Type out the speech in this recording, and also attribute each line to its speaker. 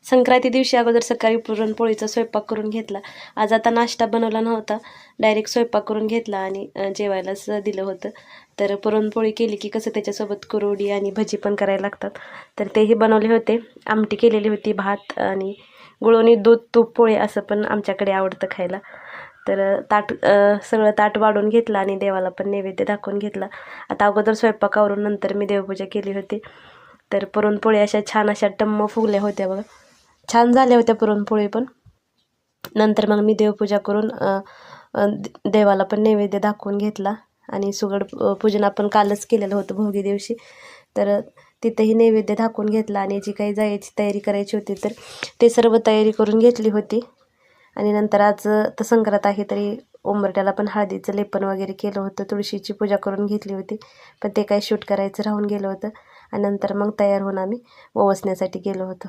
Speaker 1: संक्रांती दिवशी अगोदर सकाळी पुरणपोळीचा स्वयंपाक करून घेतला. आज आता नाश्ता बनवला नव्हता, डायरेक्ट स्वयंपाक करून घेतला आणि जेवायलाच दिलं होतं. तर पुरणपोळी केली की कसं त्याच्यासोबत कुरवडी आणि भजी पण करायला लागतात, तर तेही बनवले होते. आमटी केलेली होती, भात आणि गुळवणी दूध तूप पोळी असं पण आमच्याकडे आवडतं खायला. तर सगळं ताट वाढून घेतलं आणि देवाला पण नैवेद्य दाखवून घेतला. आता अगोदर स्वयंपाकावरून नंतर मी देवपूजा केली होती. तर पुरणपोळी अशा छान अशा टम्म फुगल्या होत्या बघा, छान झाल्या होत्या पुरणपोळी पण. नंतर मग मी देवपूजा करून देवाला पण नैवेद्य दाखवून घेतला आणि सुगड पूजन आपण कालच केलेलं होतं भोगी दिवशी. तर तिथंही नैवेद्य दाखवून घेतला आणि जी काही जायची तयारी करायची होती तर ते सर्व तयारी करून घेतली होती. आणि नंतर आज तर संक्रांत आहे तरी उंबरट्याला पण हळदीचं लेपन वगैरे केलं होतं, तुळशीची पूजा करून घेतली होती, पण ते काही शूट करायचं राहून गेलं होतं. आणि नंतर मग तयार होऊन आम्ही ववसण्यासाठी गेलो होतो.